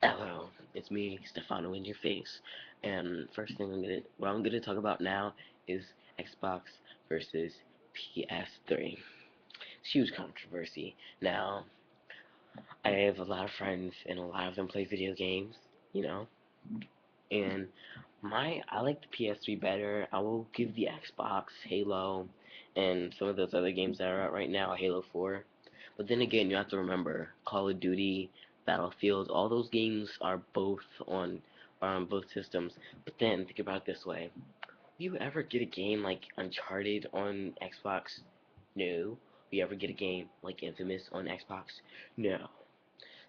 Hello, it's me, Stefano in your face. And first thing what I'm gonna talk about now is Xbox versus PS3. It's huge controversy. Now, I have a lot of friends, and a lot of them play video games, you know, and I like the PS3 better. I will give the Xbox Halo and some of those other games that are out right now, Halo 4. But then again, you have to remember Call of Duty, Battlefield, all those games are on both systems. But then think about it this way: do you ever get a game like Uncharted on Xbox? No. Do you ever get a game like Infamous on Xbox? No.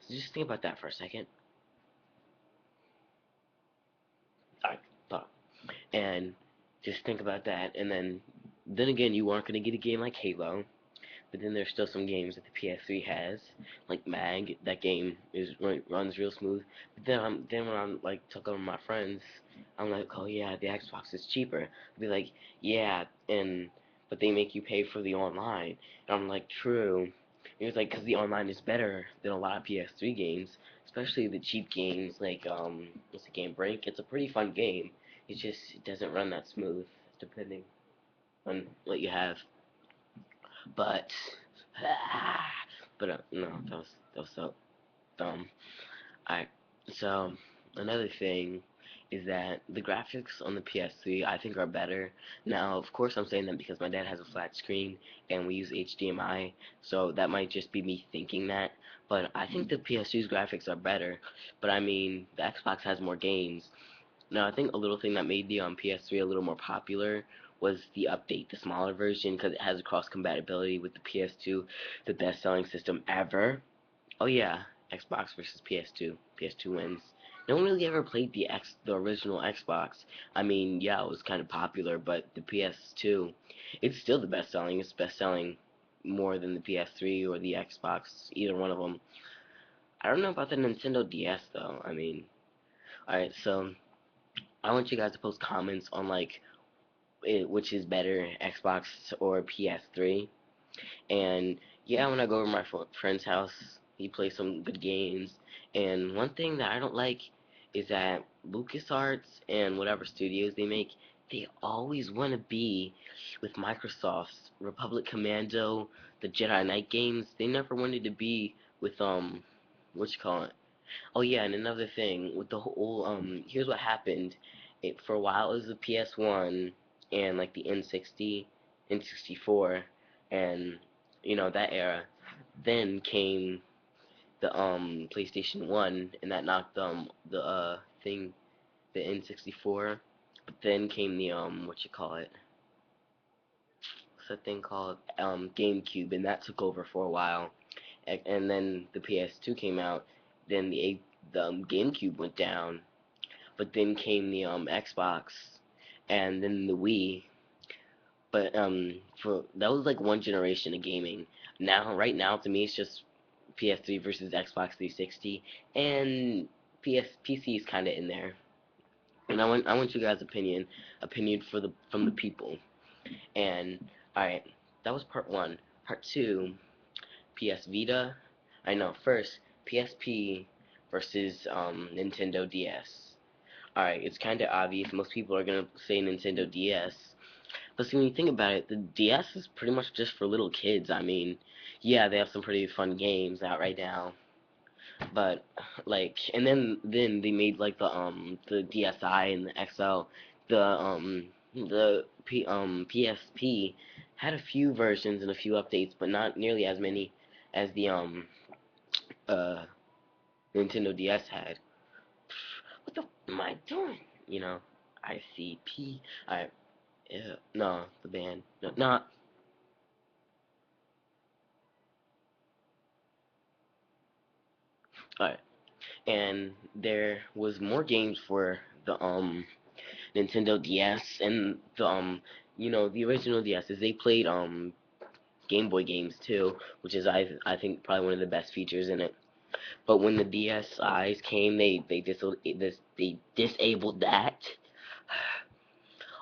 So just think about that for a second. I thought, and just think about that, and then again, you aren't gonna get a game like Halo. But then there's still some games that the PS3 has, like Mag. That game runs real smooth. But then when I'm like talking with my friends, I'm like, oh yeah, the Xbox is cheaper. I'll be like, yeah, and but they make you pay for the online. And I'm like, true. And it's like, because the online is better than a lot of PS3 games, especially the cheap games like what's the game Break? It's a pretty fun game. It doesn't run that smooth, depending on what you have. But no, that was so dumb. I so another thing is that the graphics on the PS3 I think are better. Now, of course, I'm saying that because my dad has a flat screen and we use HDMI, so that might just be me thinking that. But I think the PS3's graphics are better. But I mean, the Xbox has more games. Now, I think a little thing that made the PS3 a little more popular was the update, the smaller version, because it has cross compatibility with the PS2, the best selling system ever. Oh yeah, Xbox versus PS2. PS2 wins. No one really ever played the original Xbox. I mean, yeah, it was kind of popular, but the PS2, it's still the best selling. It's best selling more than the PS3 or the Xbox, either one of them. I don't know about the Nintendo DS though. I mean, alright, so I want you guys to post comments on like which is better, Xbox or PS3. And yeah, when I go over my friend's house, he plays some good games. And one thing that I don't like is that LucasArts and whatever studios they make, they always want to be with Microsoft's Republic Commando, the Jedi Knight games. They never wanted to be with what you call it? Oh yeah, and another thing with the whole here's what happened. It for a while it was the PS1 and like the N60, N64, and that era. Then came the PlayStation 1, and that knocked the thing the N64. But then came the what you call it? What's that thing called? GameCube, and that took over for a while. And then the PS2 came out. Then the GameCube went down, but then came the Xbox, and then the Wii. But for that was like one generation of gaming. Right now, to me, it's just PS3 versus Xbox 360, and PC is kind of in there. And I want you guys' opinion from the people. And all right, that was part one. Part two, PS Vita. I know. First, PSP versus Nintendo DS. Alright, it's kind of obvious. Most people are gonna say Nintendo DS. But see, when you think about it, the DS is pretty much just for little kids. I mean, yeah, they have some pretty fun games out right now. But like, and then they made like the DSi and the XL. The PSP had a few versions and a few updates, but not nearly as many as the uh Nintendo DS had. What the am I doing? You know, ICP. I no, the band. No, not alright. And there was more games for the Nintendo DS and the the original DSs. They played Game Boy games too, which is I think probably one of the best features in it. But when the DSi's came, they disabled that.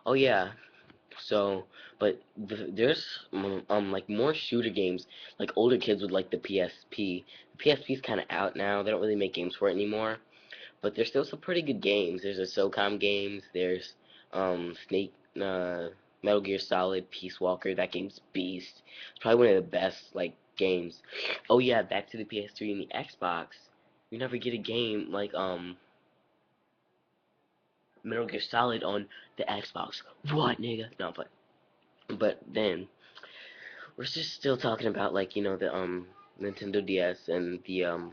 Oh yeah, so, but there's like more shooter games. Like older kids would like the PSP. The PSP's kind of out now. They don't really make games for it anymore. but there's still some pretty good games. There's a SOCOM games. There's Snake, Metal Gear Solid, Peace Walker. That game's beast. It's probably one of the best like games. Oh yeah, back to the PS3 and the Xbox. You never get a game like Metal Gear Solid on the Xbox. What, nigga? No, but then we're just still talking about like the Nintendo DS and the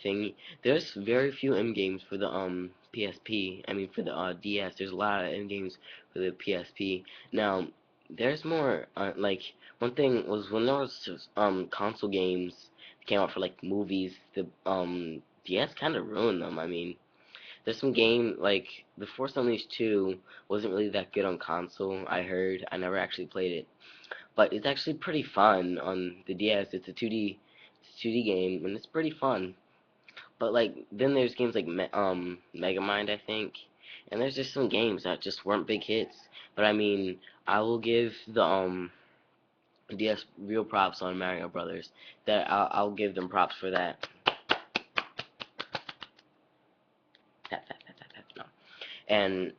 thing. There's very few M games for the PSP. I mean for the DS. There's a lot of M games for the PSP. Now there's more like one thing was when there was console games that came out for like movies. The DS kind of ruined them. I mean. There's some game like The Force Unleashed 2 wasn't really that good on console, I heard. I never actually played it. But it's actually pretty fun on the DS. It's a 2D game and it's pretty fun. But like then there's games like Megamind, I think. And there's just some games that just weren't big hits. But I mean, I will give the DS real props on Mario Brothers. That I'll give them props for that. Tap, tap, tap, tap, tap. No. And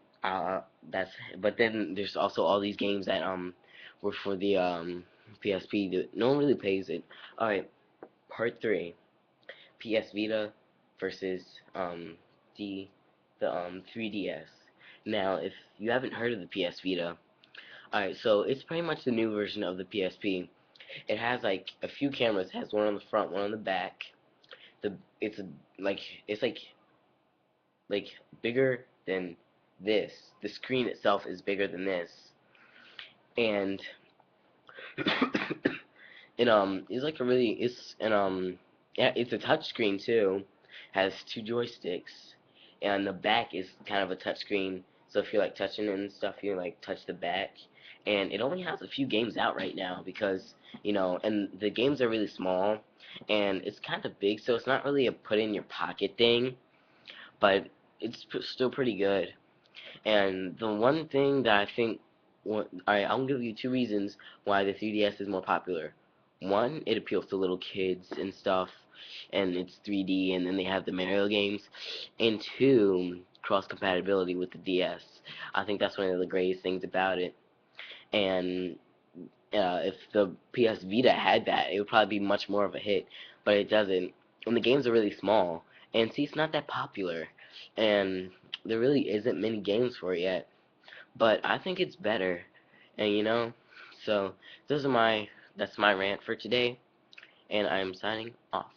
that's but then there's also all these games that were for the PSP that no one really plays it. All right, part 3, PS Vita versus the 3DS. Now, if you haven't heard of the PS Vita, all right, so it's pretty much the new version of the PSP. It has like a few cameras. It has one on the front, one on the back. The it's a, like it's like bigger than this. The screen itself is bigger than this, and it is like a really it's and yeah, it's a touch screen too. Has two joysticks, and the back is kind of a touch screen. So if you're like touching it and stuff, you like touch the back. And it only has a few games out right now because and the games are really small, and it's kind of big, so it's not really a put in your pocket thing, but it's still pretty good. And the one thing that I think, alright, I'll give you two reasons why the 3DS is more popular. One, it appeals to little kids and stuff, and it's 3D, and then they have the Mario games. And two, cross compatibility with the DS. I think that's one of the greatest things about it. And if the PS Vita had that, it would probably be much more of a hit, but it doesn't. And the games are really small, and see, it's not that popular, and there really isn't many games for it yet. But I think it's better, and so those are my that's my rant for today, and I'm signing off.